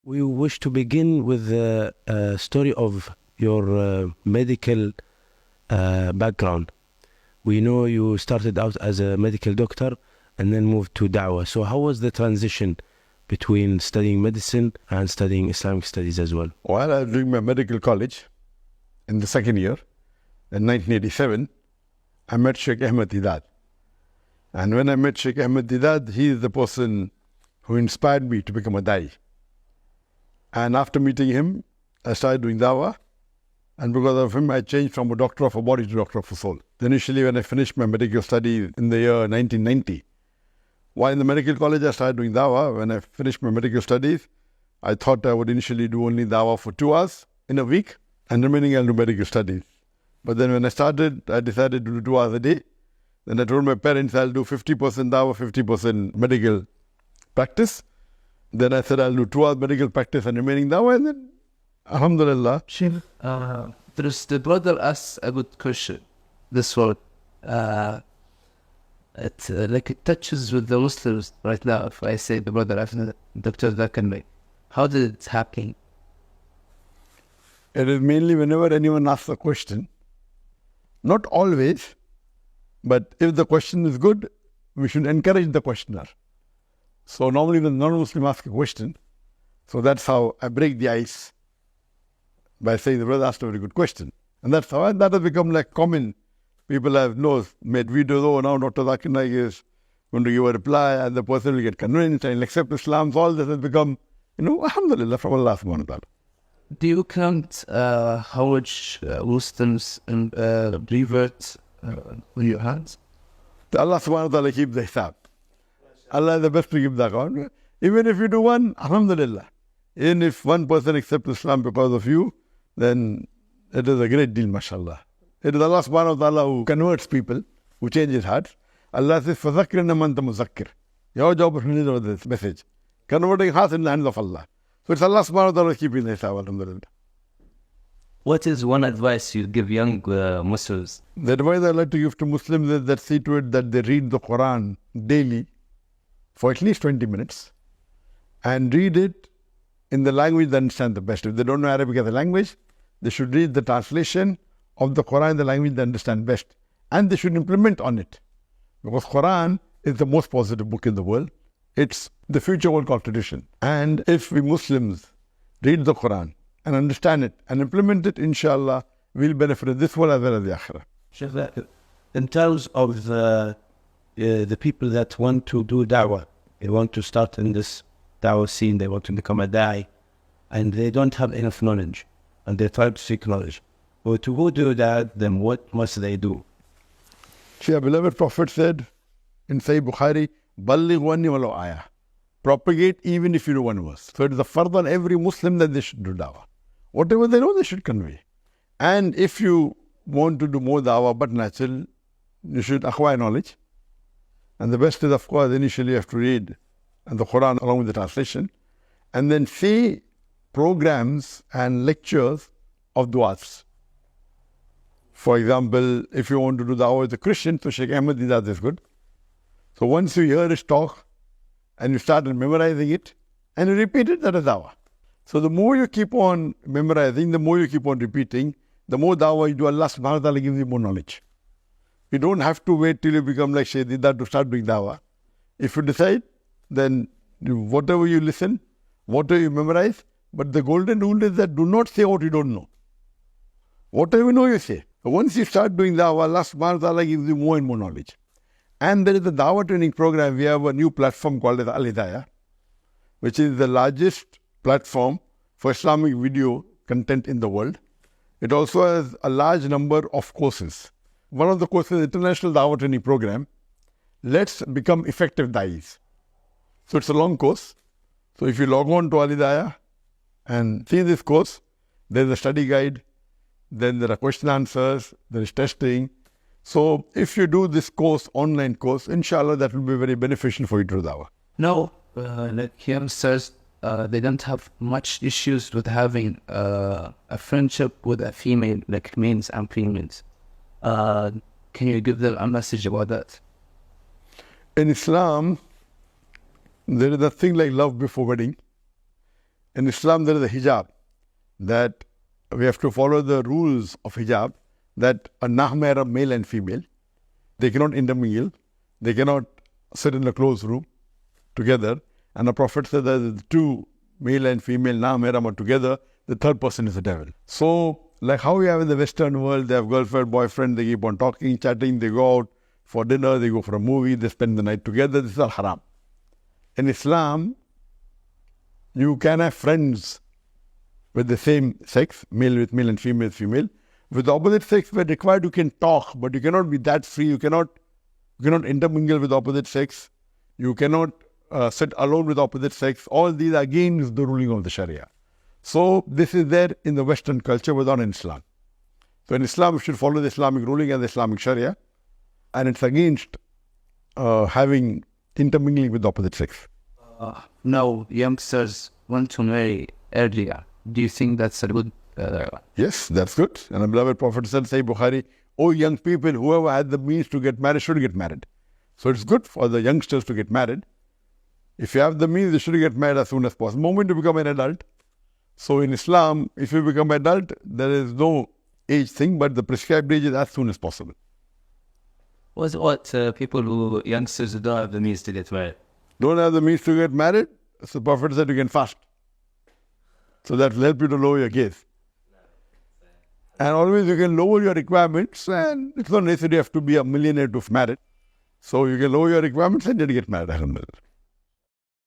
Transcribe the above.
We wish to begin with the story of your medical background. We know you started out as a medical doctor and then moved to da'wah. So how was the transition between studying medicine and studying Islamic studies as well? While I was doing my medical college in the second year, in 1987, I met Sheikh Ahmed Didat. And when I met Sheikh Ahmed Didat, he is the person who inspired me to become a da'i. And after meeting him, I started doing dawah. And because of him, I changed from a doctor of a body to doctor of a soul. Initially, when I finished my medical studies in the year 1990, while in the medical college, I started doing dawah. When I finished my medical studies, I thought I would initially do only dawah for 2 hours in a week, and remaining I'll do medical studies. But then when I started, I decided to do 2 hours a day. Then I told my parents I'll do 50% dawah, 50% medical practice. Then I said I'll do 2 hours medical practice and remaining dawah, and then alhamdulillah. There's the brother asks a good question. This one, it touches with the Muslims right now. If I say the brother after Dr. Zakir Naik, how did it happen? It is mainly whenever anyone asks a question, not always, but if the question is good, we should encourage the questioner. So normally when non-Muslim asks a question, so that's how I break the ice by saying the brother asked a very good question. And that's how that has become like common. People have made videos, oh, now Dr. Zakir Naik is going to give a reply and the person will get convinced and will accept Islam. So all this has become, alhamdulillah, from Allah subhanahu wa ta'ala. Do you count how much Muslims and revert with your hands? Allah subhanahu wa ta'ala keeps the hisab. Allah is the best to give the account. Even if you do one, alhamdulillah. Even if one person accepts Islam because of you, then it is a great deal, mashallah. It is Allah subhanahu wa ta'ala who converts people, who changes hearts. Allah says, فَذَكِّرْ إِنَّمَا أَنْتَ مُذَكِّرْ. Your job is to deliver this message. Converting hearts in the hands of Allah. So it's Allah subhanahu wa ta'ala keeping the hisab, alhamdulillah. What is one advice you give young Muslims? The advice I like to give to Muslims is that see to it that they read the Quran daily for at least 20 minutes and read it in the language they understand the best. If they don't know Arabic as a language, they should read the translation of the Quran in the language they understand best. And they should implement on it. Because Quran is the most positive book in the world. It's the future world constitution. And if we Muslims read the Quran and understand it and implement it, inshallah, we'll benefit in this world as well as the akhirah. Sheikh, in terms of the people that want to do da'wah, they want to start in this da'wah scene, they want to become a da'i, and they don't have enough knowledge, and they try to seek knowledge. But to go do that, then what must they do? Our beloved Prophet said in Sahih Bukhari, Balligh wanni walau ayah. Propagate even if you know one verse. So it is a fard on every Muslim that they should do da'wah. Whatever they know, they should convey. And if you want to do more da'wah, but natural, you should acquire knowledge. And the best is, of course, initially you have to read the Quran along with the translation, and then see programs and lectures of du'as. For example, if you want to do da'wah with a Christian, so Sheikh Ahmed Didat is good. So once you hear his talk, and you start memorizing it, and you repeat it, that is da'wah. So the more you keep on memorizing, the more you keep on repeating, the more da'wah you do, Allah subhanahu wa ta'ala gives you more knowledge. You don't have to wait till you become like Shaykh Didat to start doing da'wah. If you decide, then whatever you listen, whatever you memorize, but the golden rule is that do not say what you don't know. Whatever you know, you say. Once you start doing da'wah, Allah subhanahu wa ta'ala gives you more and more knowledge. And there is a da'wah training program. We have a new platform called as Al-Hidayah, which is the largest platform for Islamic video content in the world. It also has a large number of courses. One of the courses is International Dawah Training Program. Let's become effective da'is. So it's a long course. So if you log on to Al-Hidayah and see this course, there's a study guide, then there are question answers, there is testing. So if you do this course, online course, inshallah, that will be very beneficial for you to do dawah. No, like youngsters, they don't have much issues with having a friendship with a female, like males and females. Can you give them a message about that? In Islam, there is a thing like love before wedding. In Islam, there is a hijab that we have to follow the rules of hijab, that a non-mahram male and female, they cannot intermingle, they cannot sit in a closed room together. And the Prophet said that the two male and female non-mahram are together, the third person is the devil. So, like how we have in the Western world, they have girlfriend, boyfriend, they keep on talking, chatting, they go out for dinner, they go for a movie, they spend the night together. This is all haram. In Islam, you can have friends with the same sex, male with male and female with female. With the opposite sex, when required, you can talk, but you cannot be that free. You cannot intermingle with the opposite sex. You cannot sit alone with the opposite sex. All these are against the ruling of the Sharia. So this is there in the Western culture, but not in Islam. So in Islam, we should follow the Islamic ruling and the Islamic Sharia, and it's against having intermingling with the opposite sex. Now, youngsters want to marry earlier. Do you think that's a good? Yes, that's good. And the beloved Prophet said, say Bukhari, "O young people, whoever had the means to get married should get married." So it's good for the youngsters to get married. If you have the means, you should get married as soon as possible. The moment you become an adult. So in Islam, if you become adult, there is no age thing, but the prescribed age is as soon as possible. What people who youngsters who don't have the means to get married? Don't have the means to get married? So the Prophet said you can fast. So that will help you to lower your gaze. And always you can lower your requirements, and it's not necessary you have to be a millionaire to marry. So you can lower your requirements and then get married. Alhamdulillah.